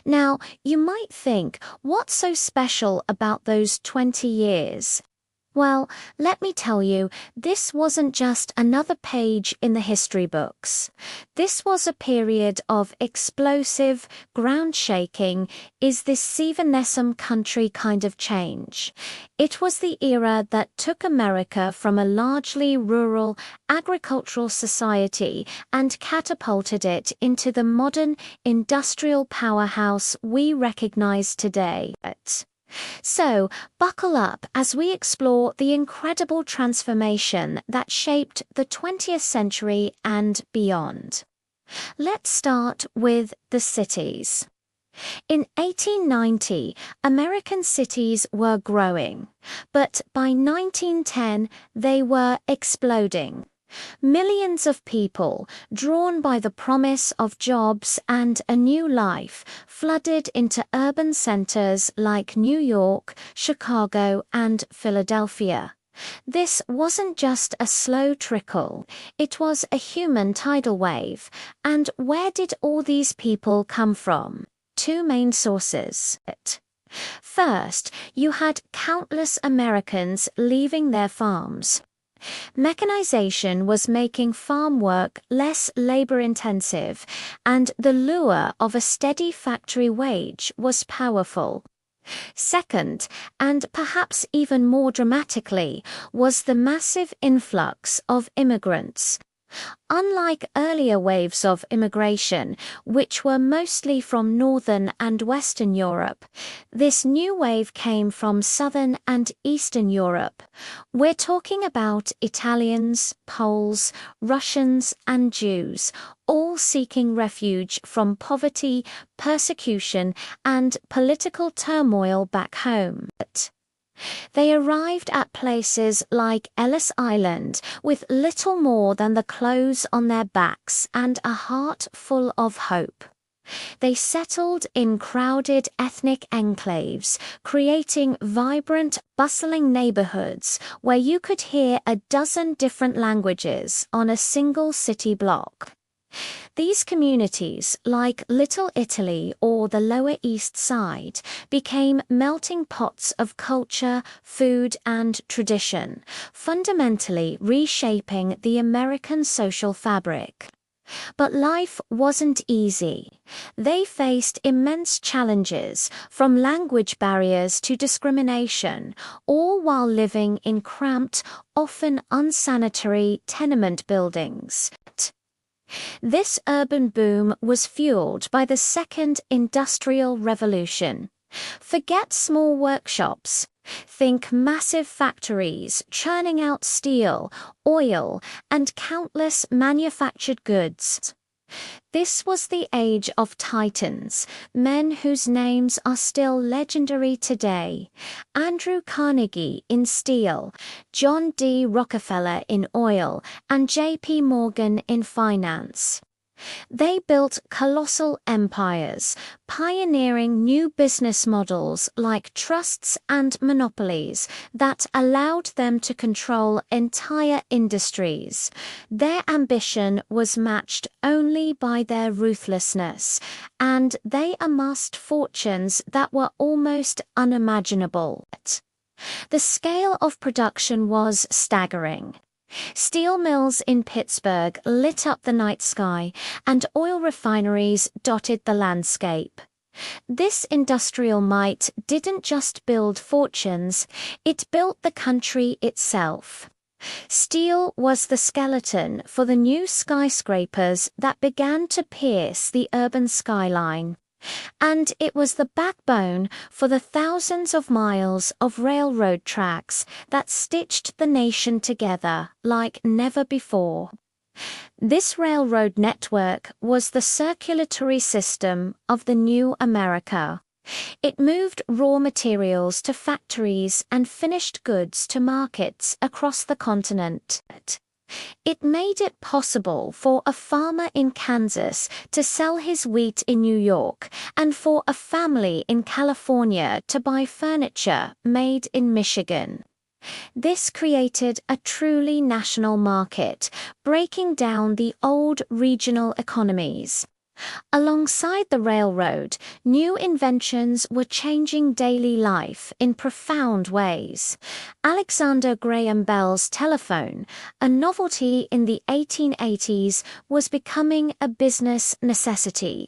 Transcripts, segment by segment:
Now, you might think, what's so special about those 20 years? Well, let me tell you, this wasn't just another page in the history books. This was a period of explosive, ground-shaking, is this evanescent country kind of change. It was the era that took America from a largely rural, agricultural society and catapulted it into the modern, industrial powerhouse we recognize today. So, buckle up as we explore the incredible transformation that shaped the 20th century and beyond. Let's start with the cities. In 1890, American cities were growing, but by 1910 they were exploding. Millions of people, drawn by the promise of jobs and a new life, flooded into urban centers like New York, Chicago, and Philadelphia. This wasn't just a slow trickle, it was a human tidal wave. And where did all these people come from? Two main sources. First, you had countless Americans leaving their farms. Mechanization was making farm work less labor-intensive, and the lure of a steady factory wage was powerful. Second, and perhaps even more dramatically, was the massive influx of immigrants. Unlike earlier waves of immigration, which were mostly from Northern and Western Europe, this new wave came from Southern and Eastern Europe. We're talking about Italians, Poles, Russians, and Jews, all seeking refuge from poverty, persecution, and political turmoil back home. They arrived at places like Ellis Island with little more than the clothes on their backs and a heart full of hope. They settled in crowded ethnic enclaves, creating vibrant, bustling neighborhoods where you could hear a dozen different languages on a single city block. These communities, like Little Italy or the Lower East Side, became melting pots of culture, food, and tradition, fundamentally reshaping the American social fabric. But life wasn't easy. They faced immense challenges, from language barriers to discrimination, all while living in cramped, often unsanitary tenement buildings. This urban boom was fueled by the Second Industrial Revolution. Forget small workshops. Think massive factories churning out steel, oil, and countless manufactured goods. This was the age of titans, men whose names are still legendary today. Andrew Carnegie in steel, John D. Rockefeller in oil, and J.P. Morgan in finance. They built colossal empires, pioneering new business models like trusts and monopolies that allowed them to control entire industries. Their ambition was matched only by their ruthlessness, and they amassed fortunes that were almost unimaginable. The scale of production was staggering. Steel mills in Pittsburgh lit up the night sky, and oil refineries dotted the landscape. This industrial might didn't just build fortunes, it built the country itself. Steel was the skeleton for the new skyscrapers that began to pierce the urban skyline. And it was the backbone for the thousands of miles of railroad tracks that stitched the nation together like never before. This railroad network was the circulatory system of the new America. It moved raw materials to factories and finished goods to markets across the continent. It made it possible for a farmer in Kansas to sell his wheat in New York and for a family in California to buy furniture made in Michigan. This created a truly national market, breaking down the old regional economies. Alongside the railroad, new inventions were changing daily life in profound ways. Alexander Graham Bell's telephone, a novelty in the 1880s, was becoming a business necessity.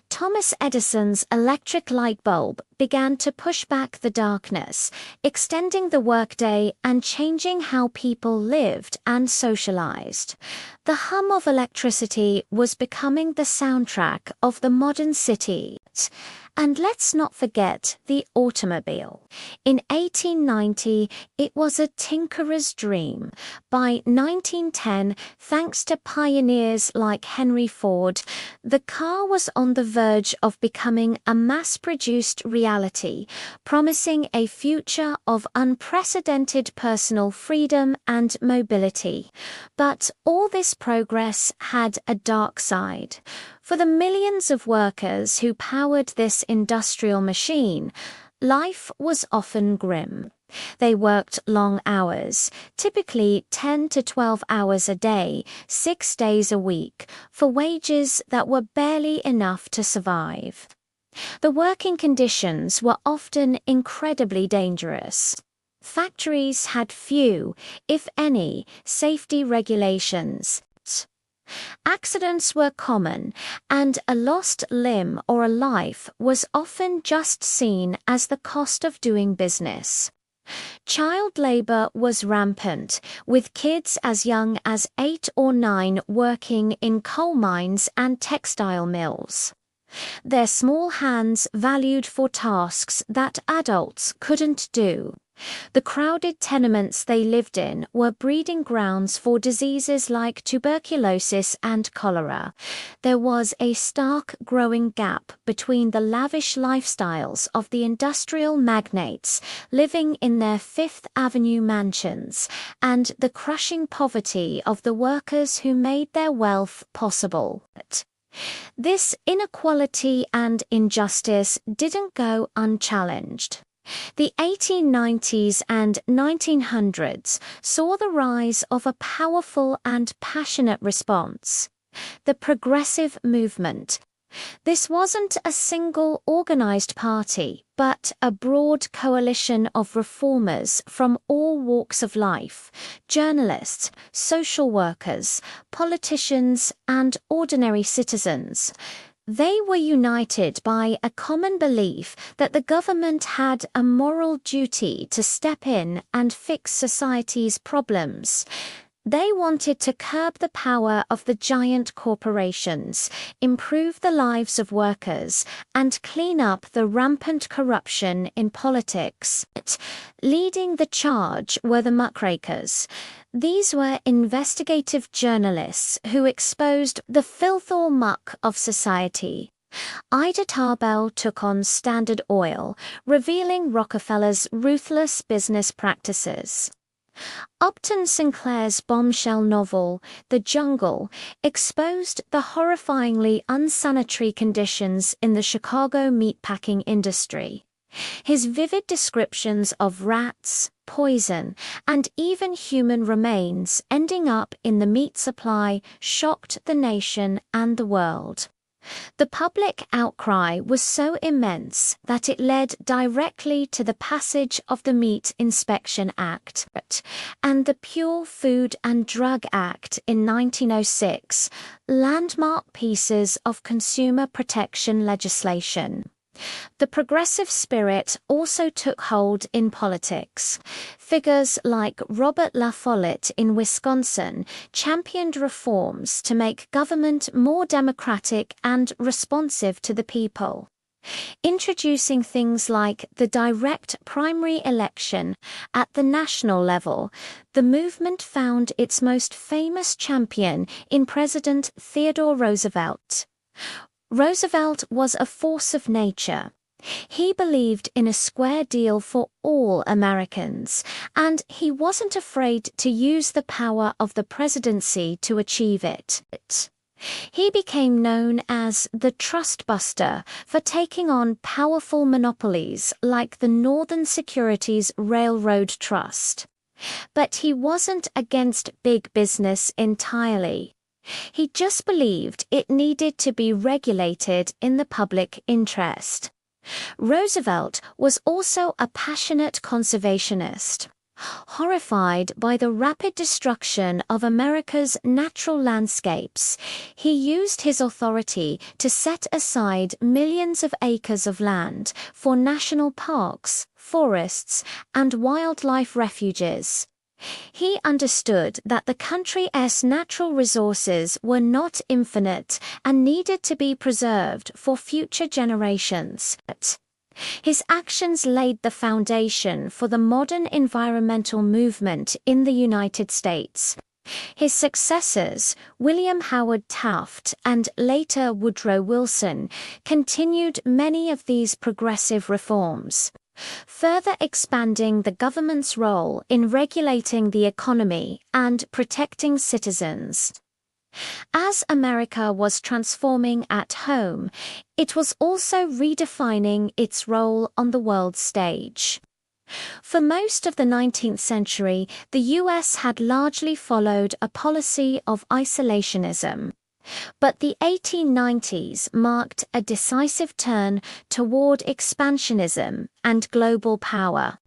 Thomas Edison's electric light bulb began to push back the darkness, extending the workday and changing how people lived and socialized. The hum of electricity was becoming the soundtrack of the modern city. And let's not forget the automobile. In 1890, it was a tinkerer's dream. By 1910, thanks to pioneers like Henry Ford, the car was on the verge of becoming a mass-produced reality, promising a future of unprecedented personal freedom and mobility. But all this progress had a dark side. For the millions of workers who powered this industrial machine, life was often grim. They worked long hours, typically 10 to 12 hours a day, 6 days a week, for wages that were barely enough to survive. The working conditions were often incredibly dangerous. Factories had few, if any, safety regulations. Accidents were common, and a lost limb or a life was often just seen as the cost of doing business. Child labor was rampant, with kids as young as 8 or 9 working in coal mines and textile mills. Their small hands valued for tasks that adults couldn't do. The crowded tenements they lived in were breeding grounds for diseases like tuberculosis and cholera. There was a stark growing gap between the lavish lifestyles of the industrial magnates living in their Fifth Avenue mansions and the crushing poverty of the workers who made their wealth possible. This inequality and injustice didn't go unchallenged. The 1890s and 1900s saw the rise of a powerful and passionate response: the progressive movement. This wasn't a single organized party, but a broad coalition of reformers from all walks of life: journalists, social workers, politicians, and ordinary citizens. They were united by a common belief that the government had a moral duty to step in and fix society's problems. They wanted to curb the power of the giant corporations, improve the lives of workers, and clean up the rampant corruption in politics. Leading the charge were the muckrakers. These were investigative journalists who exposed the filth or muck of society. Ida Tarbell took on Standard Oil, revealing Rockefeller's ruthless business practices. Upton Sinclair's bombshell novel, The Jungle, exposed the horrifyingly unsanitary conditions in the Chicago meatpacking industry. His vivid descriptions of rats, poison, and even human remains ending up in the meat supply shocked the nation and the world. The public outcry was so immense that it led directly to the passage of the Meat Inspection Act and the Pure Food and Drug Act in 1906, landmark pieces of consumer protection legislation. The progressive spirit also took hold in politics. Figures like Robert La Follette in Wisconsin championed reforms to make government more democratic and responsive to the people. Introducing things like the direct primary election at the national level, the movement found its most famous champion in President Theodore Roosevelt. Roosevelt was a force of nature. He believed in a square deal for all Americans, and he wasn't afraid to use the power of the presidency to achieve it. He became known as the Trust Buster for taking on powerful monopolies like the Northern Securities Railroad Trust. But he wasn't against big business entirely. He just believed it needed to be regulated in the public interest. Roosevelt was also a passionate conservationist. Horrified by the rapid destruction of America's natural landscapes, he used his authority to set aside millions of acres of land for national parks, forests, and wildlife refuges. He understood that the country's natural resources were not infinite and needed to be preserved for future generations. His actions laid the foundation for the modern environmental movement in the United States. His successors, William Howard Taft and later Woodrow Wilson, continued many of these progressive reforms, further expanding the government's role in regulating the economy and protecting citizens. As America was transforming at home, it was also redefining its role on the world stage. For most of the 19th century, the US had largely followed a policy of isolationism. But the 1890s marked a decisive turn toward expansionism and global power,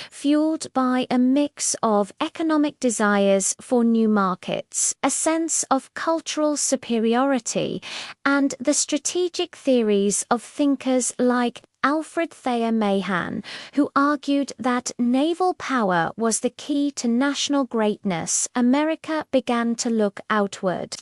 fueled by a mix of economic desires for new markets, a sense of cultural superiority, and the strategic theories of thinkers like Alfred Thayer Mahan, who argued that naval power was the key to national greatness. America began to look outward.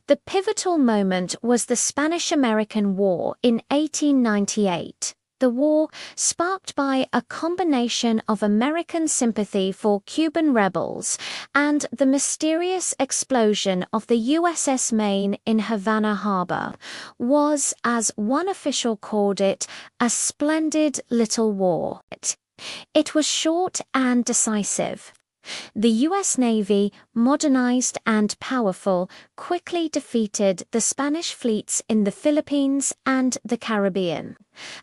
The pivotal moment was the Spanish-American War in 1898. The war, sparked by a combination of American sympathy for Cuban rebels and the mysterious explosion of the USS Maine in Havana Harbor, was, as one official called it, a splendid little war. It was short and decisive. The U.S. Navy, modernized and powerful, quickly defeated the Spanish fleets in the Philippines and the Caribbean.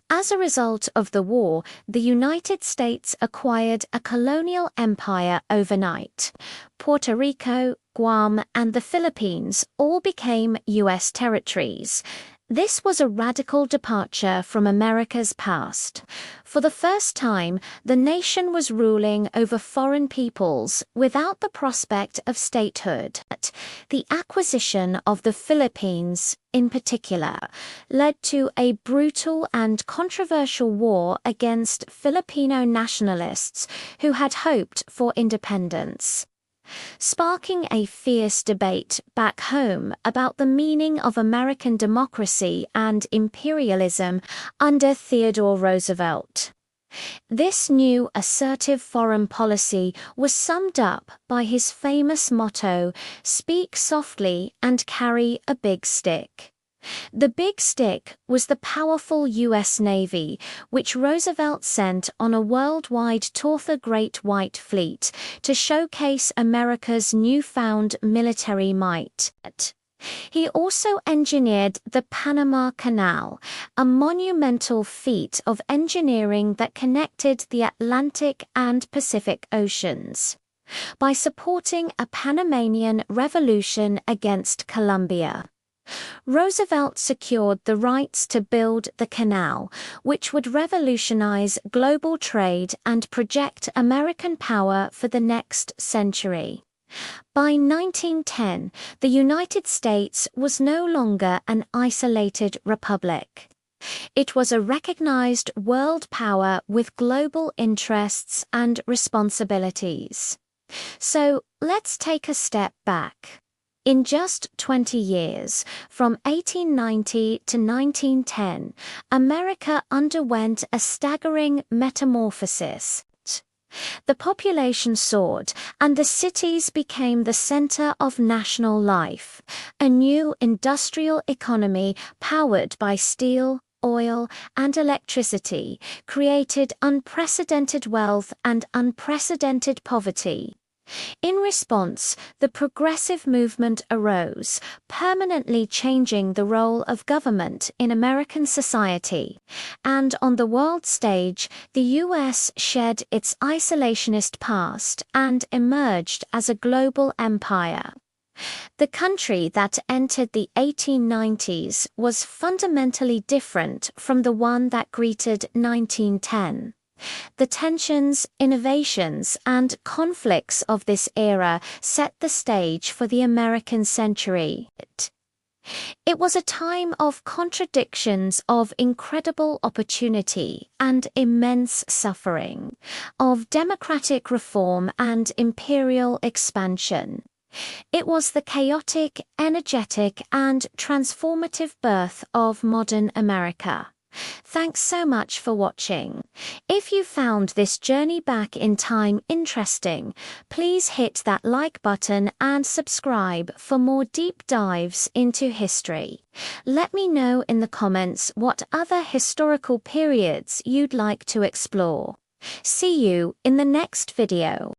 As a result of the war, the United States acquired a colonial empire overnight. Puerto Rico, Guam, and the Philippines all became U.S. territories. This was a radical departure from America's past. For the first time, the nation was ruling over foreign peoples without the prospect of statehood. The acquisition of the Philippines, in particular, led to a brutal and controversial war against Filipino nationalists who had hoped for independence, sparking a fierce debate back home about the meaning of American democracy and imperialism under Theodore Roosevelt. This new assertive foreign policy was summed up by his famous motto, "Speak softly and carry a big stick." The big stick was the powerful U.S. Navy, which Roosevelt sent on a worldwide tour the Great White Fleet to showcase America's newfound military might. He also engineered the Panama Canal, a monumental feat of engineering that connected the Atlantic and Pacific Oceans, by supporting a Panamanian revolution against Colombia. Roosevelt secured the rights to build the canal, which would revolutionize global trade and project American power for the next century. By 1910, the United States was no longer an isolated republic. It was a recognized world power with global interests and responsibilities. So, let's take a step back. In just 20 years, from 1890 to 1910, America underwent a staggering metamorphosis. The population soared, and the cities became the center of national life. A new industrial economy powered by steel, oil, and electricity created unprecedented wealth and unprecedented poverty. In response, the progressive movement arose, permanently changing the role of government in American society. And on the world stage, the U.S. shed its isolationist past and emerged as a global empire. The country that entered the 1890s was fundamentally different from the one that greeted 1910. The tensions, innovations, and conflicts of this era set the stage for the American century. It was a time of contradictions, of incredible opportunity and immense suffering, of democratic reform and imperial expansion. It was the chaotic, energetic, and transformative birth of modern America. Thanks so much for watching. If you found this journey back in time interesting, please hit that like button and subscribe for more deep dives into history. Let me know in the comments what other historical periods you'd like to explore. See you in the next video.